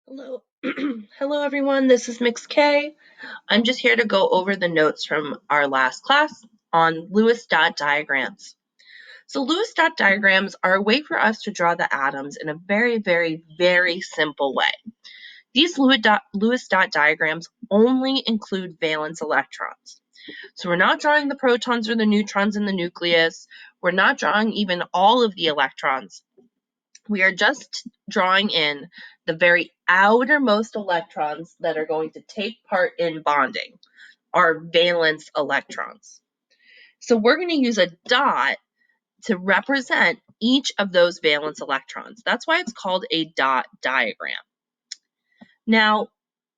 Hello, hello everyone. This is Mix K. I'm just here to go over the notes from our last class on Lewis dot diagrams. So Lewis dot diagrams are a way for us to draw the atoms in a very simple way. These Lewis dot diagrams only include valence electrons. So we're not drawing the protons or the neutrons in the nucleus. We're not drawing even all of the electrons. We are just drawing in the very outermost electrons that are going to take part in bonding, our valence electrons. So we're going to use a dot to represent each of those valence electrons. That's why it's called a dot diagram. Now,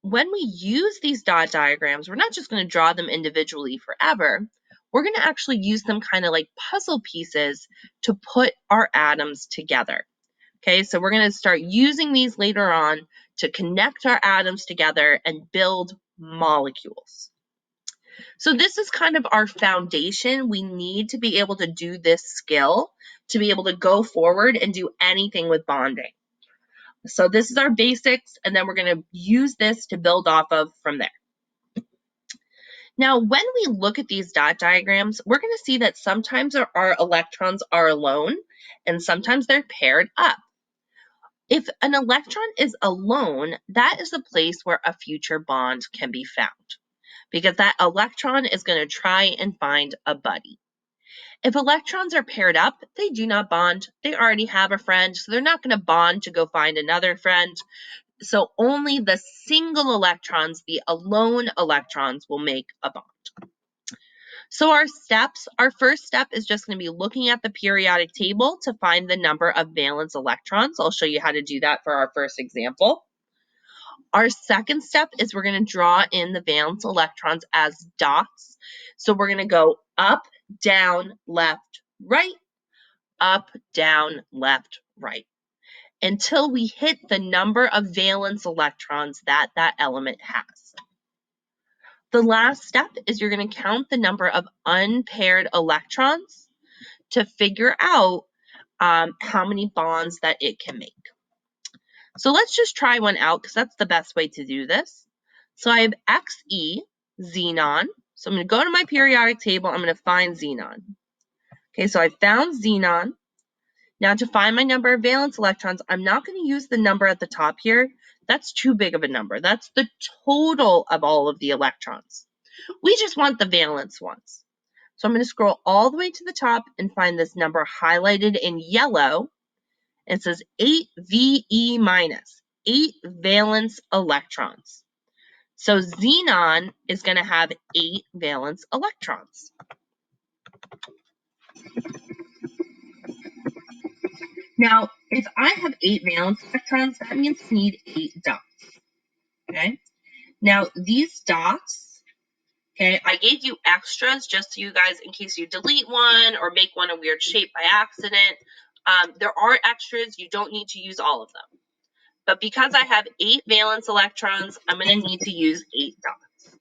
when we use these dot diagrams, we're not just going to draw them individually forever. We're going to actually use them kind of like puzzle pieces to put our atoms together. Okay, so we're going to start using these later on to connect our atoms together and build molecules. So this is kind of our foundation. We need to be able to do this skill to be able to go forward and do anything with bonding. So this is our basics, and then we're going to use this to build off of from there. Now, when we look at these dot diagrams, we're going to see that sometimes our electrons are alone, and sometimes they're paired up. If an electron is alone, that is the place where a future bond can be found, because that electron is going to try and find a buddy. If electrons are paired up, they do not bond. They already have a friend, so they're not going to bond to go find another friend. So only the single electrons, the alone electrons, will make a bond. So our first step is just going to be looking at the periodic table to find the number of valence electrons. I'll show you how to do that for our first example. Our second step is we're going to draw in the valence electrons as dots. So we're going to go up, down, left, right, up, down, left, right, until we hit the number of valence electrons that that element has. The last step is you're going to count the number of unpaired electrons to figure out how many bonds that it can make. So let's just try one out because that's the best way to do this. So I have Xe, xenon. So I'm going to go to my periodic table. I'm going to find xenon. Okay, so I found xenon. Now to find my number of valence electrons, I'm not going to use the number at the top here. That's too big of a number. That's the total of all of the electrons. We just want the valence ones. So I'm going to scroll all the way to the top and find this number highlighted in yellow. It says 8 VE minus, 8 valence electrons. So xenon is going to have 8 valence electrons. Now, if I have 8 valence electrons, that means I need 8 dots. Okay? Now, these dots, okay, I gave you extras just so you guys, in case you delete one or make one a weird shape by accident. There are extras. You don't need to use all of them. But because I have 8 valence electrons, I'm going to need to use 8 dots.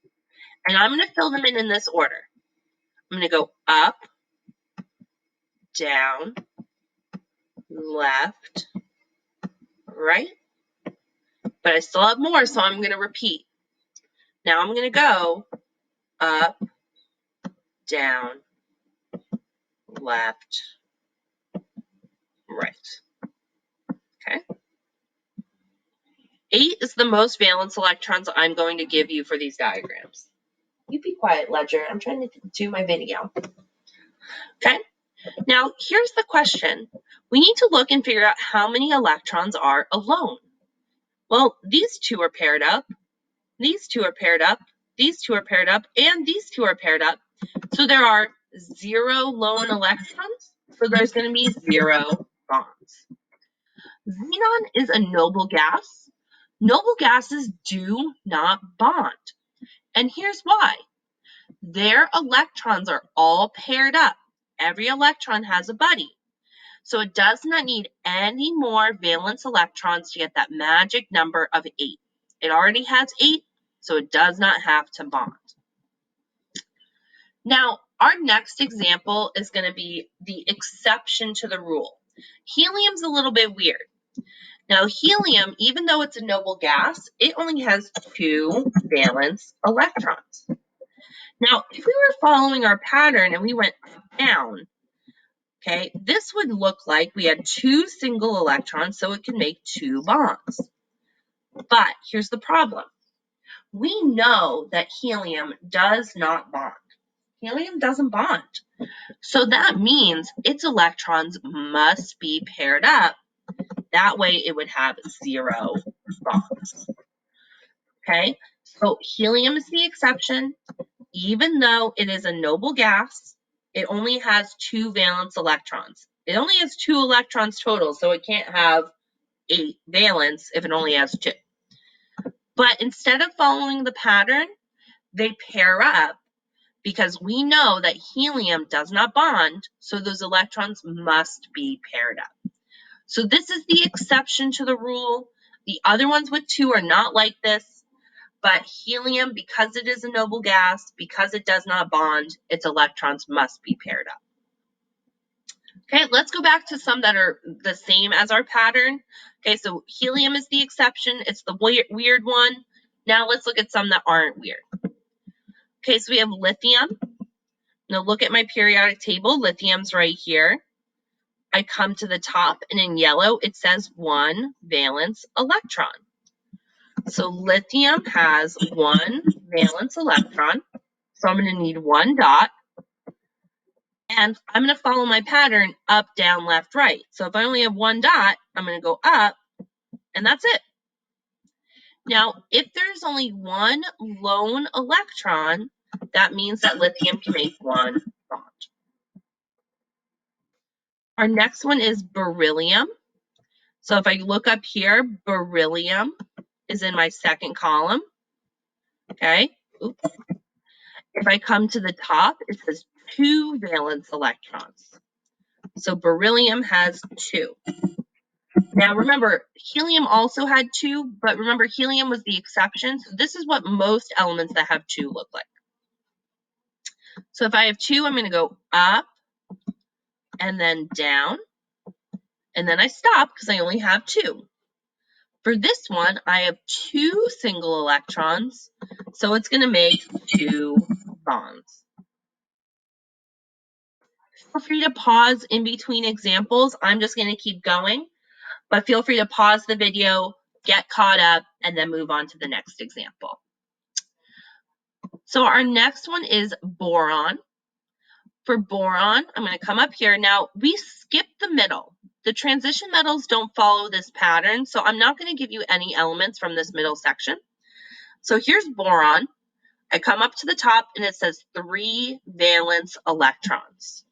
And I'm going to fill them in this order. I'm going to go up, down, left, right. But I still have more, so I'm going to repeat. Now I'm going to go up, down, left, right. Okay. 8 is the most valence electrons I'm going to give you for these diagrams. You be quiet, Ledger. I'm trying to do my video. Okay. Now, here's the question. We need to look and figure out how many electrons are alone. Well, these two are paired up, these two are paired up, these two are paired up, and these two are paired up. So there are 0 lone electrons, so there's going to be 0 bonds. Xenon is a noble gas. Noble gases do not bond. And here's why. Their electrons are all paired up. Every electron has a buddy. So it does not need any more valence electrons to get that magic number of 8. It already has 8, so it does not have to bond. Now, our next example is going to be the exception to the rule. Helium's a little bit weird. Now, helium, even though it's a noble gas, it only has 2 valence electrons. Now, if we were following our pattern and we went down, okay, this would look like we had 2 single electrons, so it can make 2 bonds. But here's the problem. We know that helium does not bond. Helium doesn't bond. So that means its electrons must be paired up. That way it would have 0 bonds. Okay, so helium is the exception. Even though it is a noble gas, it only has 2 valence electrons. It only has 2 electrons total, so it can't have 8 valence if it only has 2. But instead of following the pattern, they pair up because we know that helium does not bond, so those electrons must be paired up. So this is the exception to the rule. The other ones with 2 are not like this, but helium, because it is a noble gas, because it does not bond, its electrons must be paired up. Okay, let's go back to some that are the same as our pattern. Okay, so helium is the exception. It's the weird one. Now let's look at some that aren't weird. Okay, so we have lithium. Now look at my periodic table. Lithium's right here. I come to the top, and in yellow, it says 1 valence electron. So lithium has 1 valence electron. So I'm going to need 1 dot. And I'm going to follow my pattern up, down, left, right. So if I only have 1 dot, I'm going to go up, and that's it. Now, if there's only 1 lone electron, that means that lithium can make 1 bond. Our next one is beryllium. So if I look up here, beryllium is in my second column. Okay. Oops. If I come to the top, it says 2 valence electrons. So beryllium has 2. Now remember, helium also had 2, but remember helium was the exception. So this is what most elements that have 2 look like. So if I have 2, I'm going to go up and then down, and then I stop because I only have 2. For this one, I have 2 single electrons, so it's going to make 2 bonds. Feel free to pause in between examples. I'm just going to keep going, but feel free to pause the video, get caught up, and then move on to the next example. So our next one is boron. For boron, I'm going to come up here. Now, we skipped the middle. The transition metals don't follow this pattern, so I'm not going to give you any elements from this middle section. So here's boron. I come up to the top, and it says 3 valence electrons.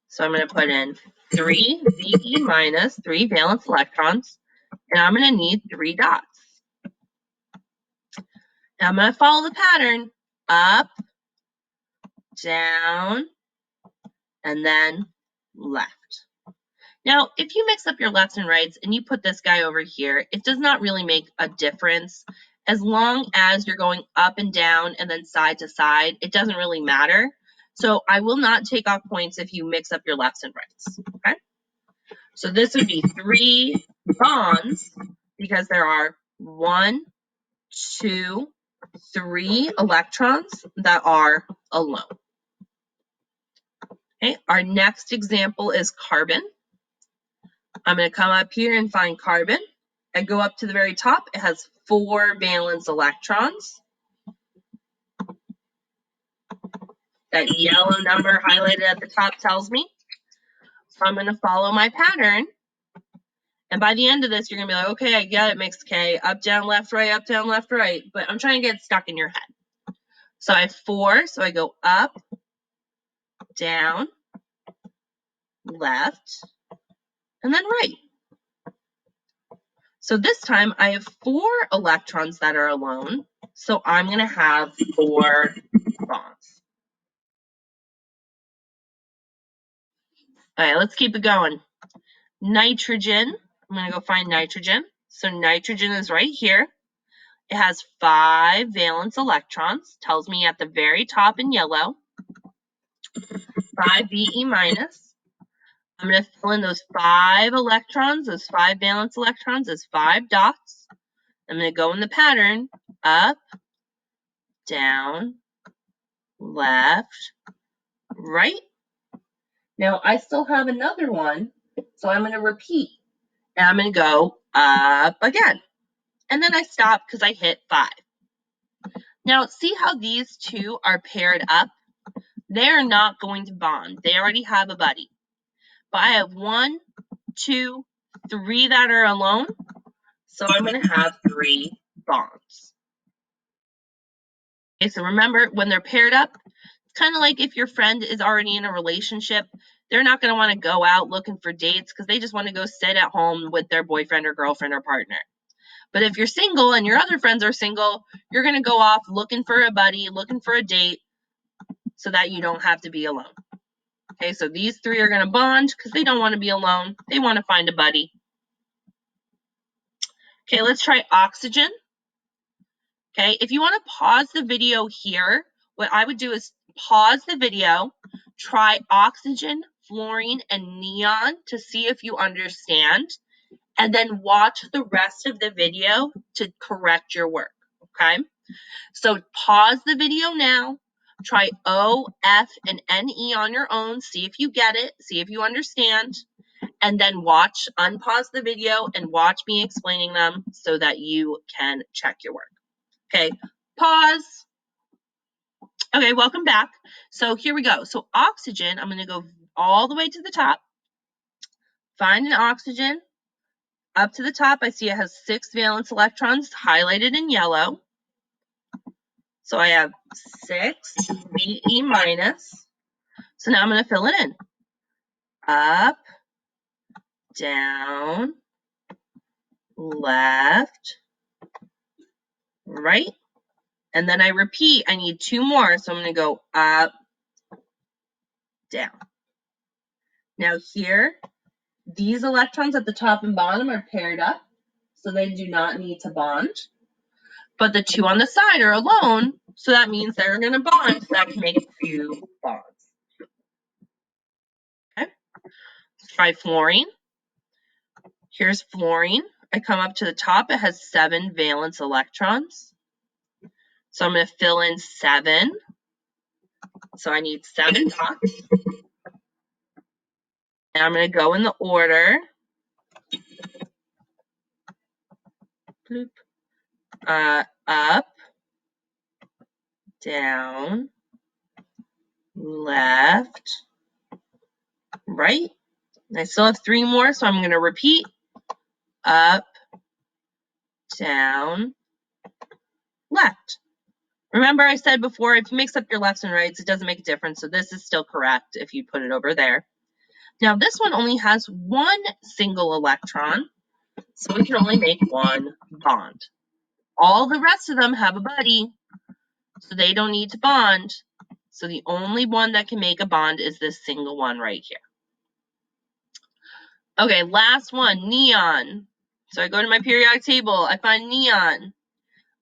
So I'm going to put in 3 Ve minus, 3 valence electrons, and I'm going to need 3 dots. Now I'm going to follow the pattern up, down, and then left. Now, if you mix up your lefts and rights and you put this guy over here, it does not really make a difference. As long as you're going up and down and then side to side, it doesn't really matter. So I will not take off points if you mix up your lefts and rights, okay? So this would be 3 bonds because there are 1, 2, 3 electrons that are alone. Okay, our next example is carbon. I'm going to come up here and find carbon. I go up to the very top. It has 4 valence electrons. That yellow number highlighted at the top tells me. So I'm going to follow my pattern. And by the end of this, you're going to be like, okay, I get it, Mix K. Up, down, left, right, up, down, left, right. But I'm trying to get it stuck in your head. So I have 4. So I go up, down, left, and then right. So this time I have 4 electrons that are alone. So I'm going to have 4 bonds. All right, let's keep it going. Nitrogen. I'm going to go find nitrogen. So nitrogen is right here. It has 5 valence electrons. Tells me at the very top in yellow. 5 Ve minus. I'm going to fill in those 5 electrons, those 5 valence electrons as 5 dots. I'm going to go in the pattern, up, down, left, right. Now I still have another one, so I'm going to repeat. And I'm going to go up again. And then I stop because I hit 5. Now see how these two are paired up? They're not going to bond. They already have a buddy. But I have 1, 2, 3 that are alone. So I'm going to have 3 bonds. Okay, so remember, when they're paired up, it's kind of like if your friend is already in a relationship, they're not going to want to go out looking for dates because they just want to go sit at home with their boyfriend or girlfriend or partner. But if you're single and your other friends are single, you're going to go off looking for a buddy, looking for a date, so that you don't have to be alone. Okay, so these 3 are going to bond because they don't want to be alone. They want to find a buddy. Okay, let's try oxygen. Okay, if you want to pause the video here, what I would do is pause the video, try oxygen, fluorine, and neon to see if you understand, and then watch the rest of the video to correct your work, okay? So pause the video now, try O, F, and NE on your own, see if you get it, see if you understand, and then unpause the video and watch me explaining them so that you can check your work. Okay, pause. Okay, welcome back. So here we go. So oxygen, I'm going to go all the way to the top, find an oxygen. Up to the top, I see it has 6 valence electrons highlighted in yellow. So I have 6 Ve minus. So now I'm going to fill it in. Up, down, left, right. And then I repeat, I need 2 more. So I'm going to go up, down. Now here, these electrons at the top and bottom are paired up, so they do not need to bond. But the 2 on the side are alone, so that means they're going to bond, so that can make 2 bonds. Okay, let's try fluorine. Here's fluorine. I come up to the top, it has 7 valence electrons. So I'm going to fill in 7. So I need 7 dots. And I'm going to go in the order. Bloop. Up, down, left, right. I still have 3 more, so I'm going to repeat. Up, down, left. Remember I said before, if you mix up your lefts and rights, it doesn't make a difference. So this is still correct if you put it over there. Now this one only has 1 single electron, so we can only make 1 bond. All the rest of them have a buddy, so they don't need to bond. So the only one that can make a bond is this single one right here. Okay, last one, neon. So I go to my periodic table, I find neon.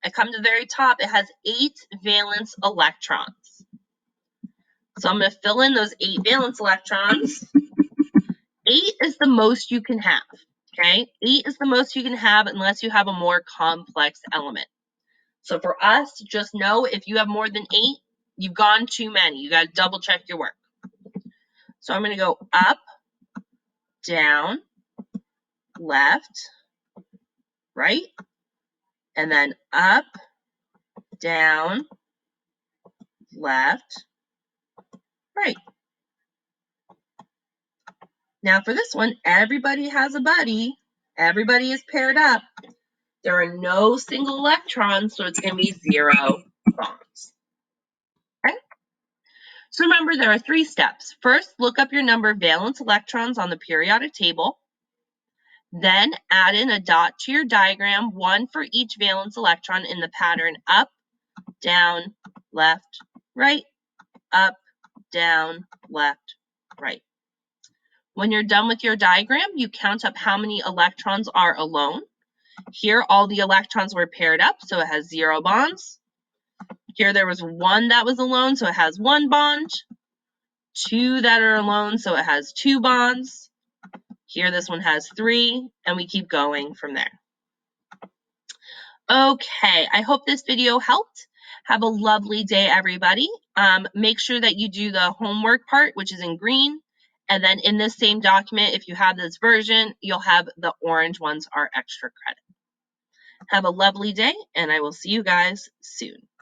I come to the very top, it has 8 valence electrons. So I'm going to fill in those 8 valence electrons. 8 is the most you can have, okay? 8 is the most you can have unless you have a more complex element. So for us, just know if you have more than 8, you've gone too many. You got to double check your work. So I'm going to go up, down, left, right, and then up, down, left, right. Now for this one, everybody has a buddy. Everybody is paired up. There are no single electrons, so it's going to be 0 bonds. Okay? So remember, there are 3 steps. First, look up your number of valence electrons on the periodic table. Then add in a dot to your diagram, 1 for each valence electron in the pattern up, down, left, right, up, down, left, right. When you're done with your diagram, you count up how many electrons are alone. Here, all the electrons were paired up, so it has 0 bonds. Here, there was 1 that was alone, so it has 1 bond. 2 that are alone, so it has 2 bonds. Here, this one has 3, and we keep going from there. Okay, I hope this video helped. Have a lovely day, everybody. Make sure that you do the homework part, which is in green. And then in this same document, if you have this version, you'll have the orange ones are extra credit. Have a lovely day, and I will see you guys soon.